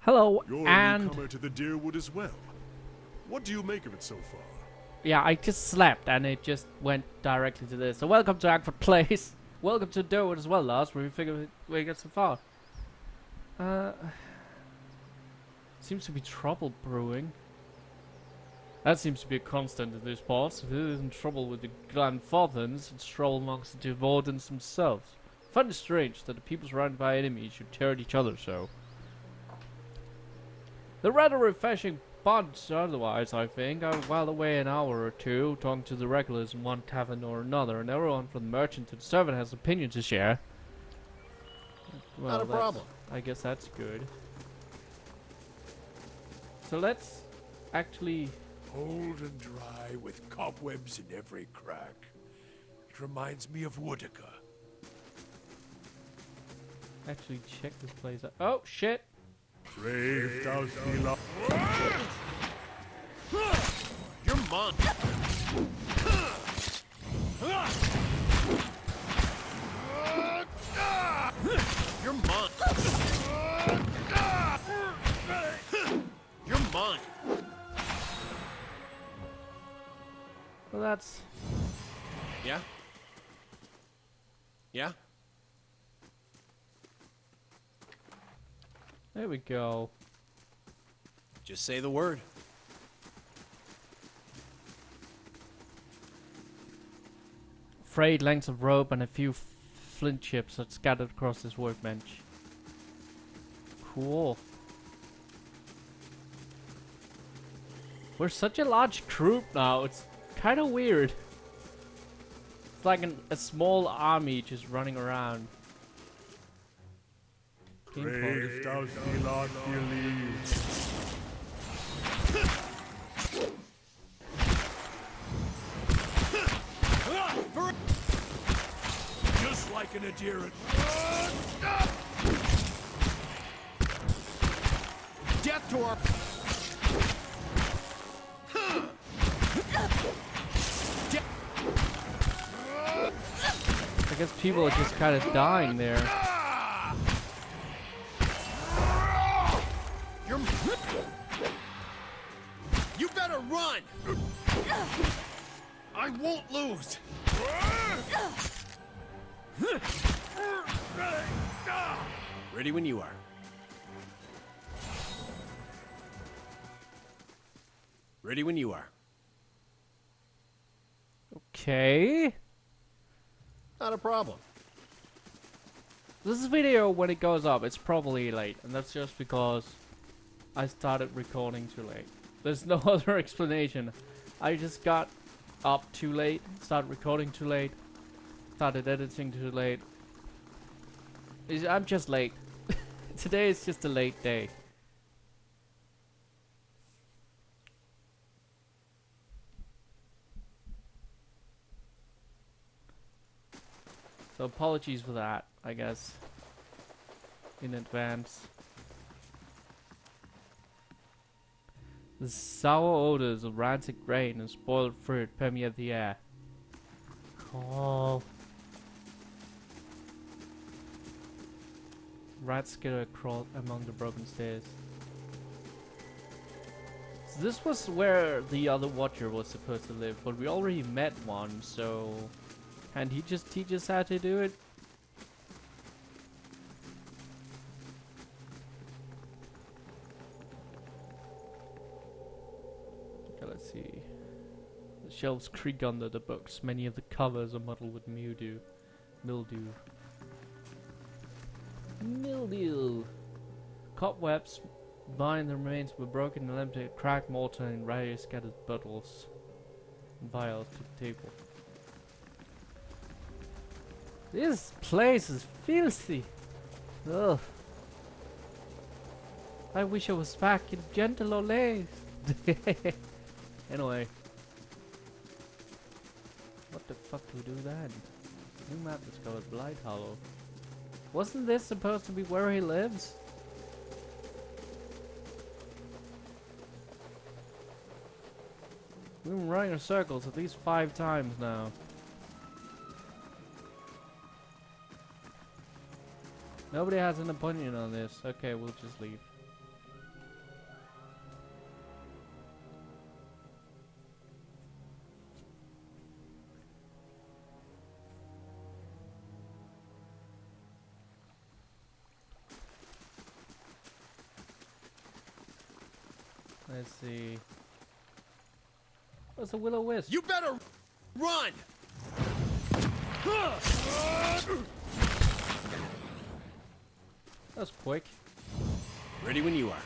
Hello, You're a and newcomer to the Deerwood as well. What do you make of it so far? yeah, I just slept and it just went directly to this. So welcome to Ankford Place. Welcome to Deerwood as well, Lars, where we figure we get so far. Seems to be trouble brewing. That seems to be a constant in these parts. If it isn't trouble with the Glenfathens, it's trouble amongst the Devordens themselves. Find it strange that the people surrounded by enemies should tear at each other so. They're rather refreshing bunch otherwise, I think. I was while away an hour or two, talking to the regulars in one tavern or another, and everyone from the merchant to the servant has opinions to share. Well, Not a problem. I guess that's good. So let's actually... Old and dry with cobwebs in every crack. It reminds me of Woodica. actually check this place out. Oh, shit! Brave thou Thela. You're mine. You're mine. You're mine. Well, that's... Yeah? Yeah? There we go. Just say the word. Frayed lengths of rope and a few flint chips are scattered across this workbench. Cool. We're such a large group now, it's kind of weird. It's like a small army just running around. Brave thou Thela Thili. Just like an adherent. Death to our... I guess people are just kind of dying there. You better run! I won't lose! Ready when you are. Ready when you are. Okay. Not a problem. This video, when it goes up, it's probably late. And that's just because I started recording too late. There's no other explanation. I just got up too late, started recording too late, started editing too late. I'm just late. Today is just a late day. So apologies for that, I guess, in advance. The sour odors of rancid grain and spoiled fruit permeate the air. Cool. Rats skitter across among the broken stairs. So this was where the other watcher was supposed to live, but we already met one, so... And he just teach us how to do it? Okay, let's see. The shelves creak under the books. Many of the covers are muddled with mildew. Mildew. Cobwebs bind the remains of a broken and empty cracked mortar and various scattered bottles and vials to the table. This place is filthy. Ugh. I wish I was back in gentle Olays. Anyway. What the fuck do we do then? New map discovered Blight Hollow. Wasn't this supposed to be where he lives? We've been running in circles at least 5 times now. Nobody has an opinion on this. Okay, we'll just leave. Let's see. What's a will-o-wisp? You better run! That's quick. Ready when you are.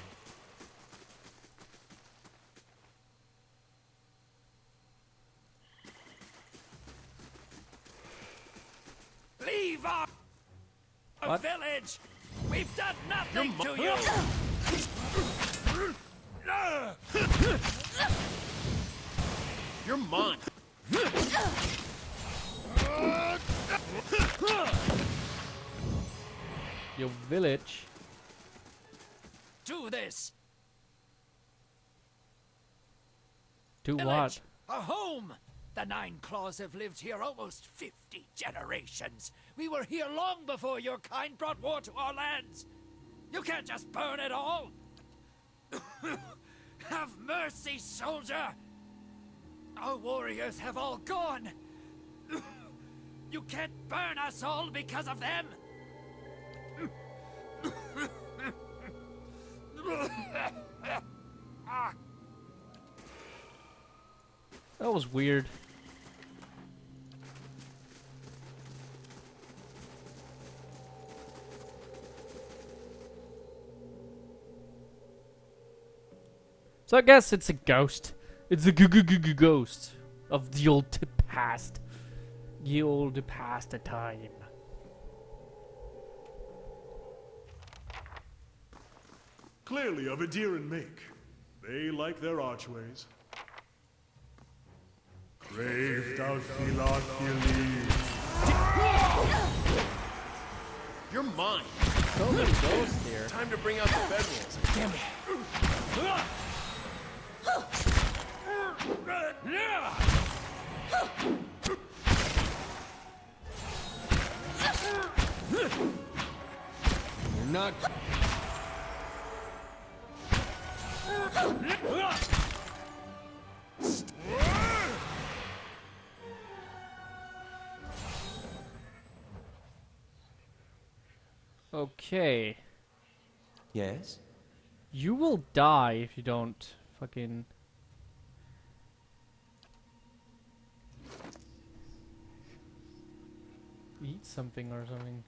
Leave our What? village! We've done nothing You're to you! You're mine. Your village. Do this! Do what? Village! A home! The Nine Claws have lived here almost 50 generations. We were here long before your kind brought war to our lands. You can't just burn it all. Have mercy, soldier! Our warriors have all gone. You can't burn us all because of them. That was weird. So I guess it's a ghost. It's a ghost of the old past. The old past time. Clearly of a deer and make. They like their archways. Brave thou You're mine. So many ghosts here. Time to bring out the bedrolls. Damn it! You're not. Okay. Yes? You will die if you don't fucking... eat something or something.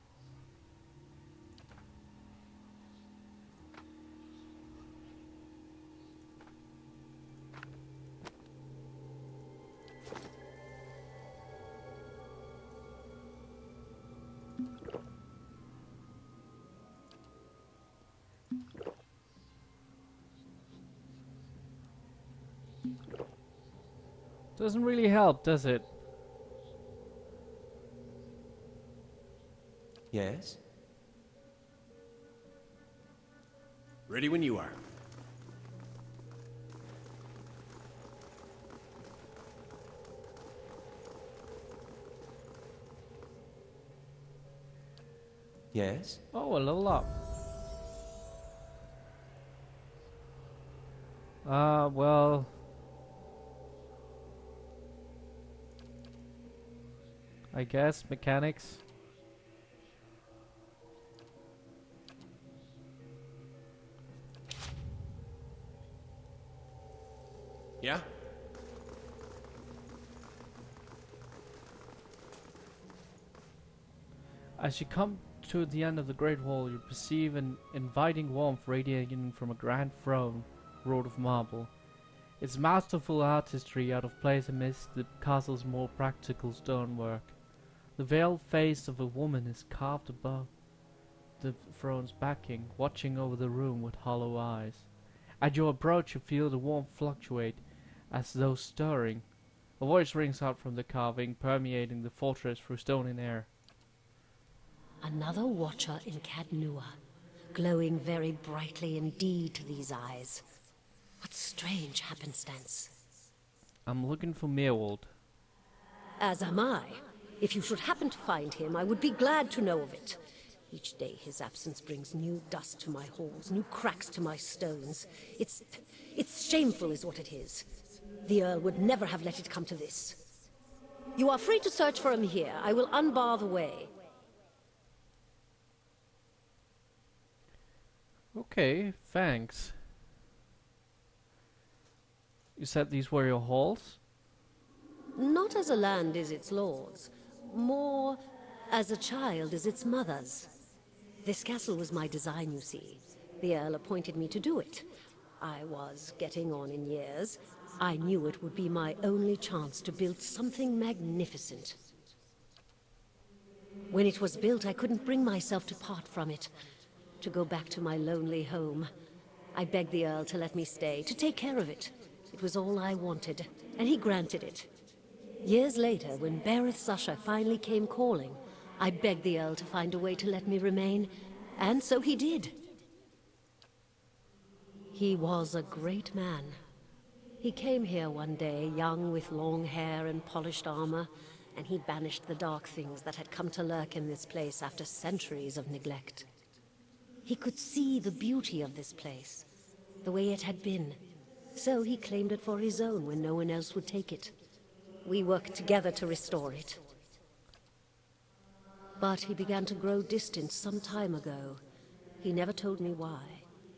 Doesn't really help, does it? Yes? Ready when you are. Yes? Oh, a level up. Well... I guess mechanics. Yeah? As you come to the end of the Great Hall, you perceive an inviting warmth radiating from a grand throne, wrought of marble. Its masterful artistry out of place amidst the castle's more practical stonework. The veiled face of a woman is carved above the throne's backing, watching over the room with hollow eyes. At your approach, you feel the warmth fluctuate, as though stirring. A voice rings out from the carving, permeating the fortress through stone and air. Another watcher in Cadnua, glowing very brightly indeed to these eyes. What strange happenstance. I'm looking for Meerwald. As am I. If you should happen to find him, I would be glad to know of it. Each day his absence brings new dust to my halls, new cracks to my stones. It's shameful is what it is. The Earl would never have let it come to this. You are free to search for him here. I will unbar the way. Okay, thanks. You said these were your halls? Not as a land is its lord's, more as a child is its mother's. This castle was my design, you see. The Earl appointed me to do it. I was getting on in years. I knew it would be my only chance to build something magnificent. When it was built, I couldn't bring myself to part from it, to go back to my lonely home. I begged the Earl to let me stay, to take care of it. It was all I wanted, and he granted it. Years later, when Bereth's usher finally came calling, I begged the Earl to find a way to let me remain, and so he did. He was a great man. He came here one day, young with long hair and polished armor, and he banished the dark things that had come to lurk in this place after centuries of neglect. He could see the beauty of this place, the way it had been, so he claimed it for his own when no one else would take it. We worked together to restore it. But he began to grow distant some time ago. He never told me why.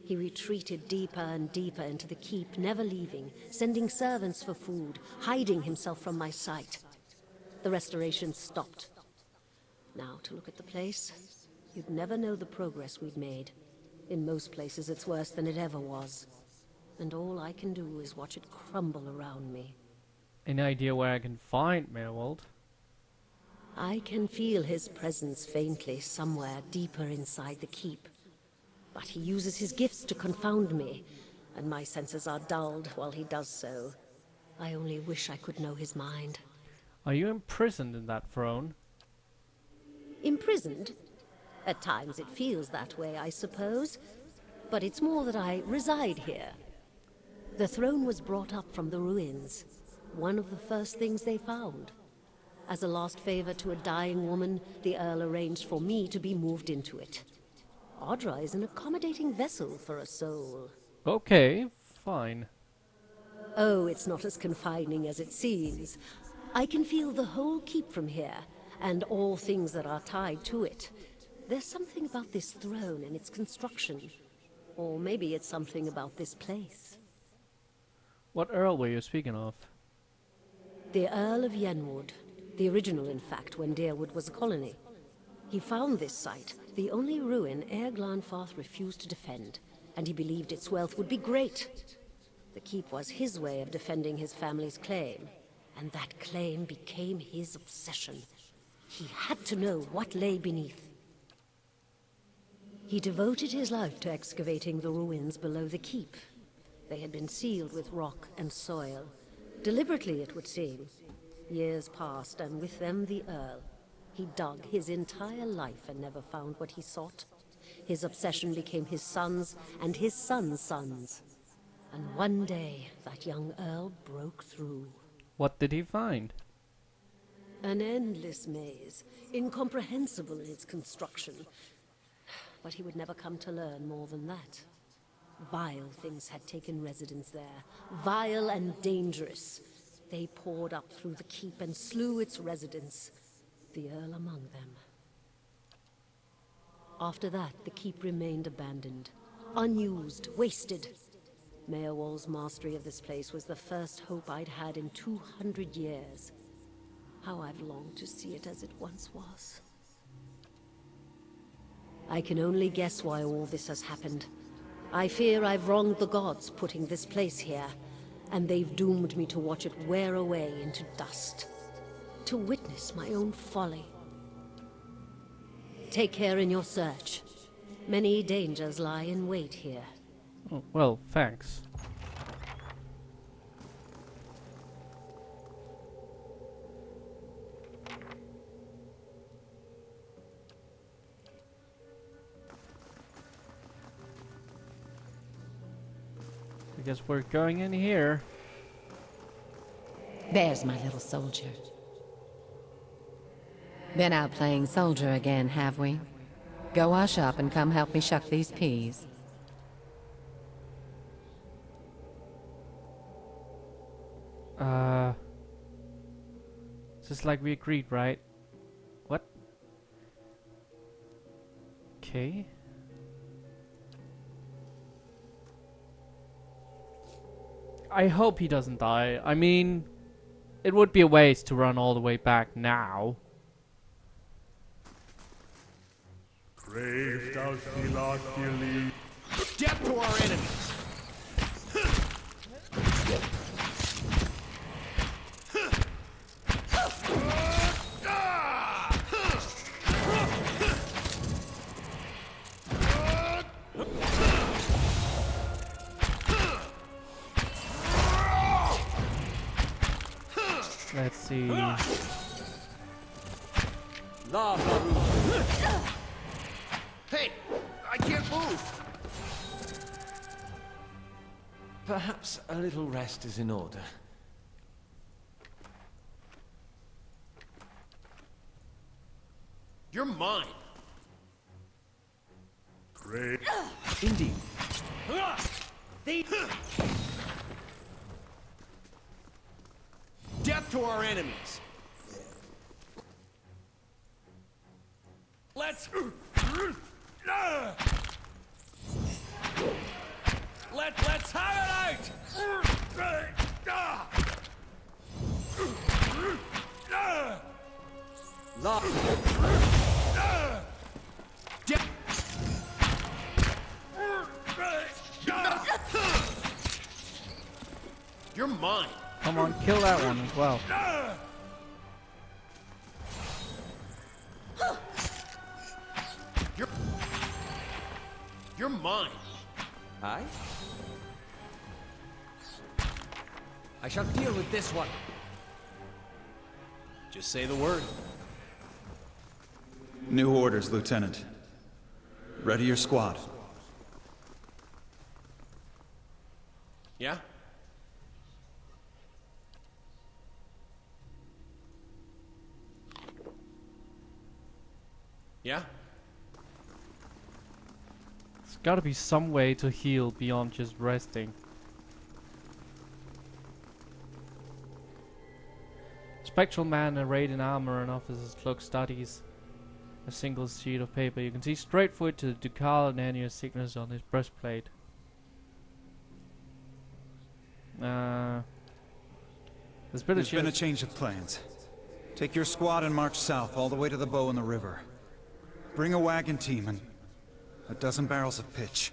He retreated deeper and deeper into the keep, never leaving, sending servants for food, hiding himself from my sight. The restoration stopped. Now, to look at the place, you'd never know the progress we'd made. In most places, it's worse than it ever was. And all I can do is watch it crumble around me. Any idea where I can find Merwold? I can feel his presence faintly somewhere deeper inside the keep. But he uses his gifts to confound me, and my senses are dulled while he does so. I only wish I could know his mind. Are you imprisoned in that throne? Imprisoned? At times it feels that way, I suppose. But it's more that I reside here. The throne was brought up from the ruins. One of the first things they found. As a last favor to a dying woman, the Earl arranged for me to be moved into it. Audra is an accommodating vessel for a soul. Okay, fine. Oh, it's not as confining as it seems. I can feel the whole keep from here, and all things that are tied to it. There's something about this throne and its construction. Or maybe it's something about this place. What Earl were you speaking of? The Earl of Yenwood. The original, in fact, when Deerwood was a colony. He found this site, the only ruin Ere Glanfarth refused to defend, and he believed its wealth would be great. The keep was his way of defending his family's claim, and that claim became his obsession. He had to know what lay beneath. He devoted his life to excavating the ruins below the keep. They had been sealed with rock and soil. Deliberately, it would seem. Years passed, and with them the Earl. He dug his entire life and never found what he sought. His obsession became his sons and his sons' sons. And one day, that young Earl broke through. What did he find? An endless maze, incomprehensible in its construction. But he would never come to learn more than that. Vile things had taken residence there, vile and dangerous. They poured up through the keep and slew its residents, the Earl among them. After that, the keep remained abandoned, unused, wasted. Meowall's mastery of this place was the first hope I'd had in 200 years. How I've longed to see it as it once was. I can only guess why all this has happened. I fear I've wronged the gods putting this place here, and they've doomed me to watch it wear away into dust. To witness my own folly. Take care in your search. Many dangers lie in wait here. Oh, well, thanks. I guess we're going in here. There's my little soldier. Been out playing soldier again, have we? Go wash up and come help me shuck these peas. Just like we agreed, right? What? Okay. I hope he doesn't die. I mean, it would be a waste to run all the way back now. Brave thou Philophili. Death to our enemies! Let's see. Hey! I can't move! Perhaps a little rest is in order. You're mine! Brave. Indeed. Death to our enemies! Let's have it You're mine! Come on, kill that one as well. You're mine! Aye? I shall deal with this one. Just say the word. New orders, Lieutenant. Ready your squad. Yeah? Yeah? There's gotta be some way to heal beyond just resting. Spectral man arrayed in armor and offers his cloak studies a single sheet of paper. You can see straight through it to the ducal and annual signals on his breastplate. There's been a change of plans. Take your squad and march south all the way to the bow in the river. Bring a wagon team and a dozen barrels of pitch.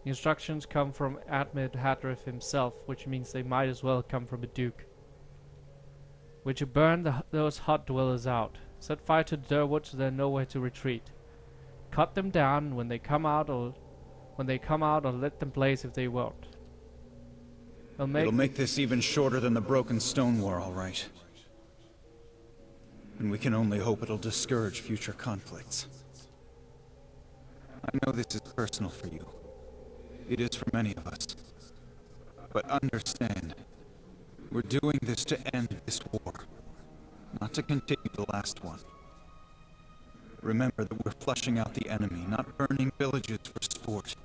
The instructions come from Admiral Hadrith himself, which means they might as well come from a duke. We're to burn those hut dwellers out. Set fire to the Durwood so there's nowhere to retreat. Cut them down when they come out, or let them blaze if they won't. It'll make this even shorter than the broken stone war, all right. And we can only hope it'll discourage future conflicts. I know this is personal for you. It is for many of us. But understand, we're doing this to end this war, not to continue the last one. Remember that we're flushing out the enemy, not burning villages for sport.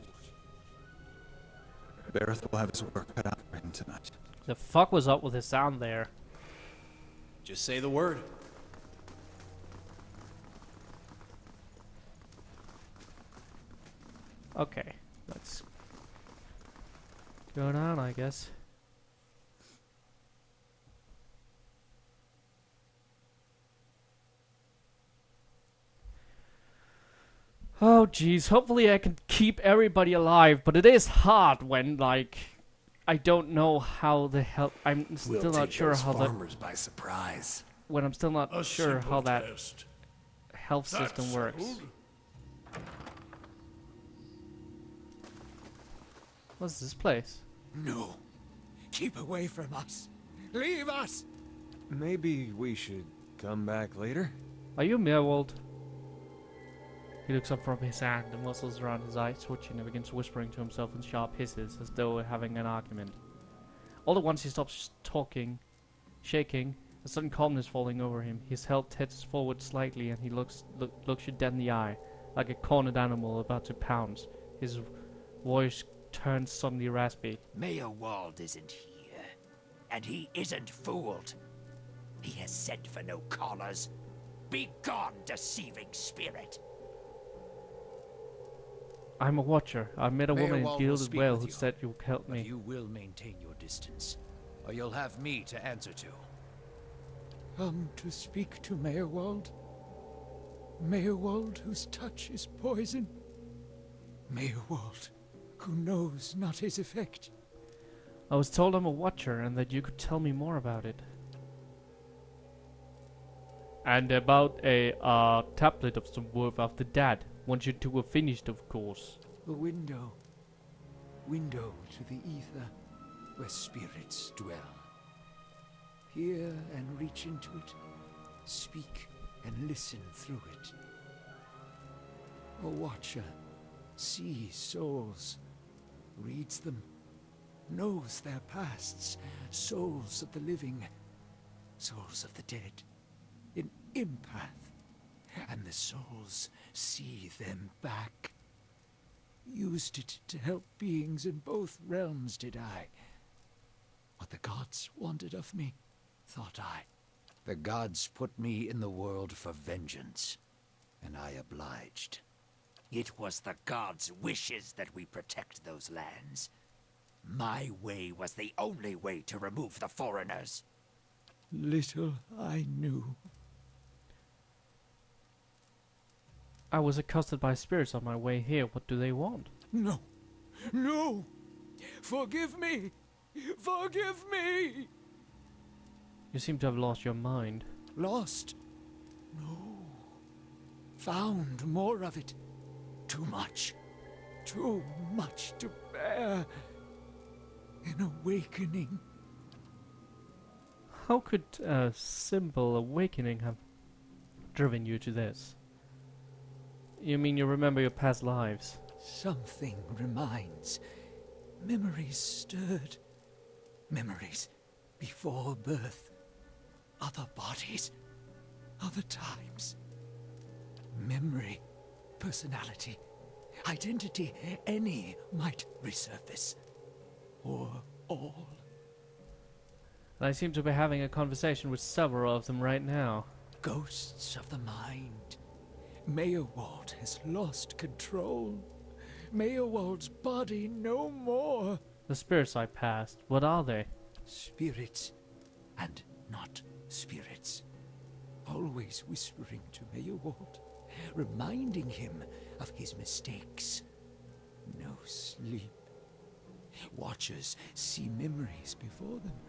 Bareth will have his work cut out for him tonight. The fuck was up with the sound there? Just say the word. Okay, let's go down, I guess. Oh jeez, hopefully I can keep everybody alive, but it is hard when, like, I don't know how the hell, I'm still not sure how the farmers by surprise. when I'm still not A sure simple how that test. health That's system works. settled. What's this place? No. Keep away from us. Leave us. Maybe we should come back later? Are you Mirwold? He looks up from his hand, the muscles around his eyes twitching and begins whispering to himself in sharp hisses, as though having an argument. All at once he stops talking, shaking, a sudden calmness falling over him. His head tilts forward slightly and he looks you dead in the eye, like a cornered animal about to pounce. His voice turns suddenly raspy. Mayor Wald isn't here, and he isn't fooled. He has sent for no callers. Be gone, deceiving spirit. I'm a watcher. I met a Mayor woman in Wall will Gilded speak Well with who you, said you would help but me. you will maintain your distance, or you'll have me to answer to. Come to speak to Mayorwald? Mayorwald whose touch is poison? Mayorwald who knows not his effect? I was told I'm a watcher and that you could tell me more about it. And about a tablet of some worth of the dead. Once you two were finished, of course. A window. Window to the ether, where spirits dwell. Hear and reach into it. Speak and listen through it. A watcher sees souls, reads them, knows their pasts, souls of the living, souls of the dead, an empath, and the souls see them back. Used it to help beings in both realms, did I. What the gods wanted of me, thought I. The gods put me in the world for vengeance, and I obliged. It was the gods' wishes that we protect those lands. My way was the only way to remove the foreigners. Little I knew. I was accosted by spirits on my way here. What do they want? No, no! Forgive me! Forgive me! You seem to have lost your mind. Lost? No. Found more of it. Too much. Too much to bear. An awakening. How could a simple awakening have driven you to this? You mean you remember your past lives? Something reminds. Memories stirred. Memories before birth. Other bodies. Other times. Memory. Personality. Identity. Any might resurface. Or all. I seem to be having a conversation with several of them right now. Ghosts of the mind. Mayorwald has lost control. Mayorwald's body no more. The spirits I passed, what are they? Spirits and not spirits. Always whispering to Mayorwald, reminding him of his mistakes. No sleep. Watchers see memories before them,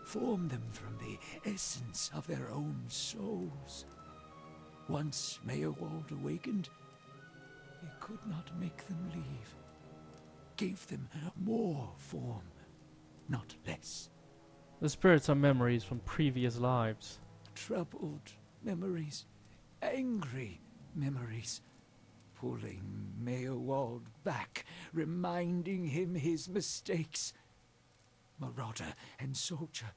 form them from the essence of their own souls. Once Mayorwald awakened, he could not make them leave. Gave them more form, not less. The spirits are memories from previous lives. Troubled memories, angry memories, pulling Mayorwald back, reminding him his mistakes. Marauder and soldier,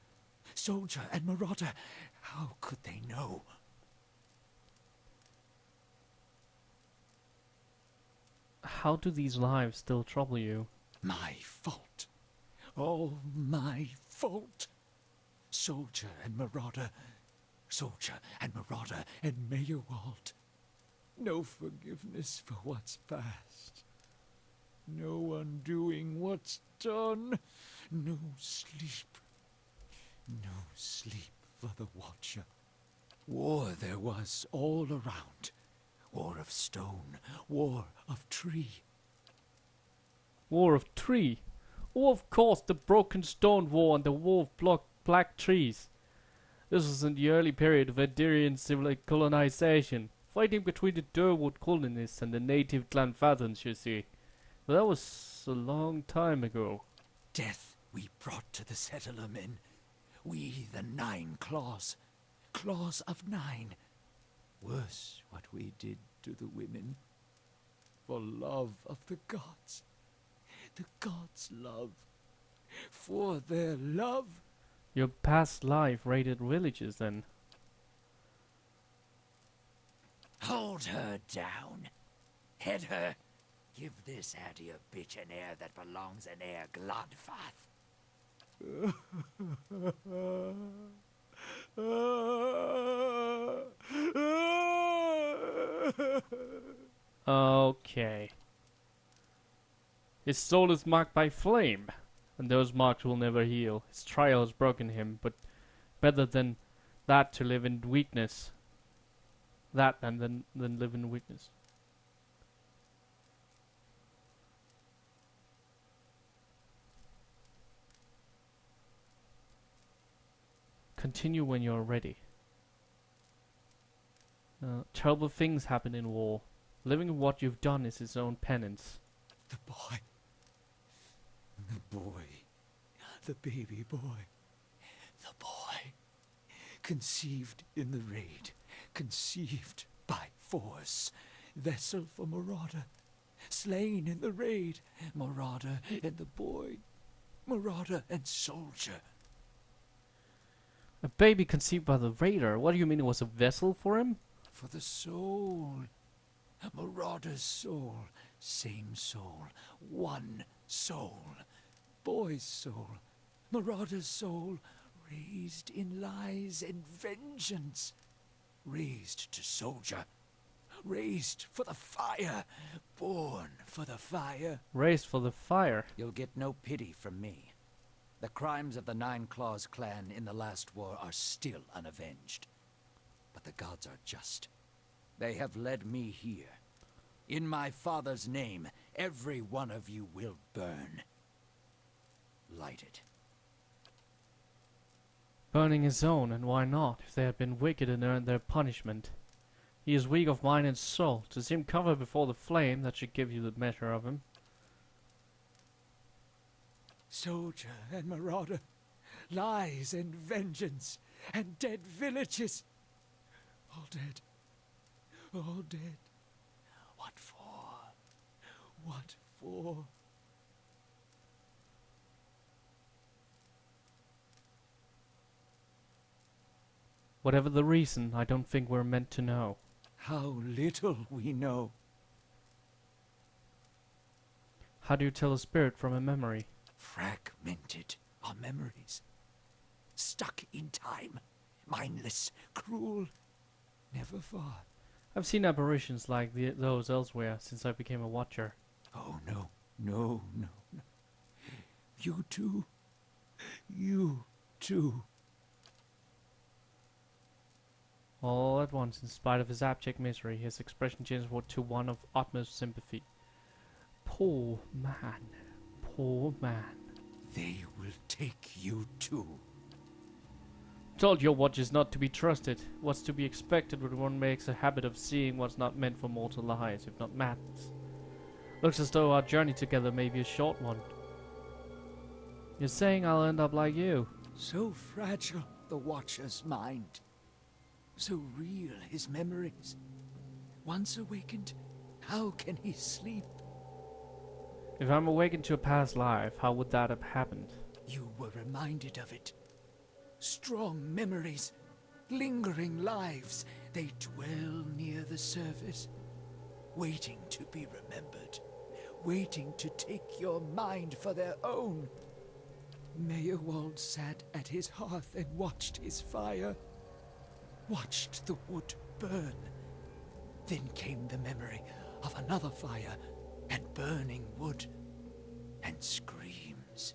soldier and marauder, how could they know? How do these lives still trouble you? My fault. All my fault. Soldier and marauder, soldier and marauder and Mayorwald. No forgiveness for what's past. No undoing what's done. No sleep. No sleep for the Watcher. War there was all around. War of stone, war of tree. War of Tree. Oh, of course, the Broken Stone War and the War of Black Trees. This was in the early period of Adirian colonization, fighting between the Durwood colonists and the native Glenfathans, you see. But that was a long time ago. Death we brought to the settler men. We, the 9 claws. Claws of 9. Worse what we did to the women. For love of the gods. The gods' love. For their love. Your past life raided villages then. Hold her down. Head her. Give this Addy a bitch an heir that belongs in Air Glodfath. Okay. His soul is marked by flame, and those marks will never heal. His trial has broken him, but better than that to live in weakness. That and then live in weakness. Continue when you're ready. Terrible things happen in war. Living what you've done is its own penance. The boy. The boy. The baby boy. The boy. Conceived in the raid. Conceived by force. Vessel for marauder. Slain in the raid. Marauder and the boy. Marauder and soldier. A baby conceived by the raider? What do you mean it was a vessel for him? For the soul. Marauder's soul. Same soul. One soul. Boy's soul. Marauder's soul. Raised in lies and vengeance. Raised to soldier. Raised for the fire. Born for the fire. Raised for the fire. You'll get no pity from me. The crimes of the Nine Claws clan in the last war are still unavenged. But the gods are just. They have led me here. In my father's name, every one of you will burn. Light it. Burning his own, and why not, if they had been wicked and earned their punishment? He is weak of mind and soul. To see him cover before the flame, that should give you the measure of him. Soldier and marauder, lies and vengeance, and dead villages. All dead. All dead. What for? What for? Whatever the reason, I don't think we're meant to know. How little we know. How do you tell a spirit from a memory? Fragmented are memories. Stuck in time. Mindless, cruel, never far. I've seen apparitions like those elsewhere since I became a watcher. Oh, no, no, no, no. You too. You too. All at once, in spite of his abject misery, his expression changed to one of utmost sympathy. Poor man. Poor man. They will take you too. Told your watch is not to be trusted. What's to be expected when one makes a habit of seeing what's not meant for mortal eyes, if not madness? Looks as though our journey together may be a short one. You're saying I'll end up like you? So fragile, the Watcher's mind. So real, his memories. Once awakened, how can he sleep? If I'm awakened to a past life, how would that have happened? You were reminded of it. Strong memories, lingering lives, they dwell near the surface, waiting to be remembered, waiting to take your mind for their own. Meyerwald sat at his hearth and watched his fire, watched the wood burn. Then came the memory of another fire and burning wood and screams.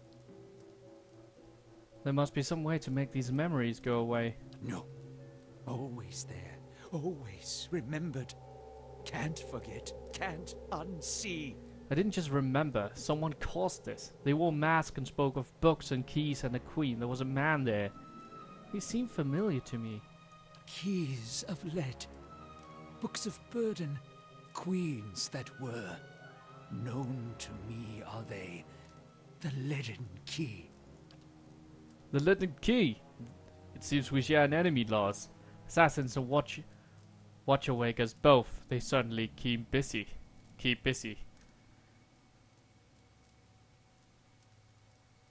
There must be some way to make these memories go away. No. Always there. Always remembered. Can't forget. Can't unsee. I didn't just remember. Someone caused this. They wore masks and spoke of books and keys and a queen. There was a man there. He seemed familiar to me. Keys of lead. Books of burden. Queens that were. Known to me are they. The leaden key. The leaden key! It seems we share an enemy, Lars. Assassins and watch-awakers both. They certainly keep busy. Keep busy.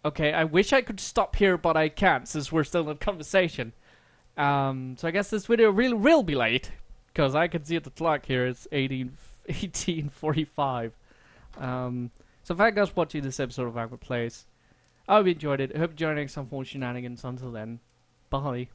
Okay, I wish I could stop here, but I can't, since we're still in conversation. So I guess this video really will be late, because I can see at the clock here it's 18:45. So thank you guys for watching this episode of Ankford Plays. I hope you enjoyed it. I hope you're enjoying some more shenanigans. Until then, bye.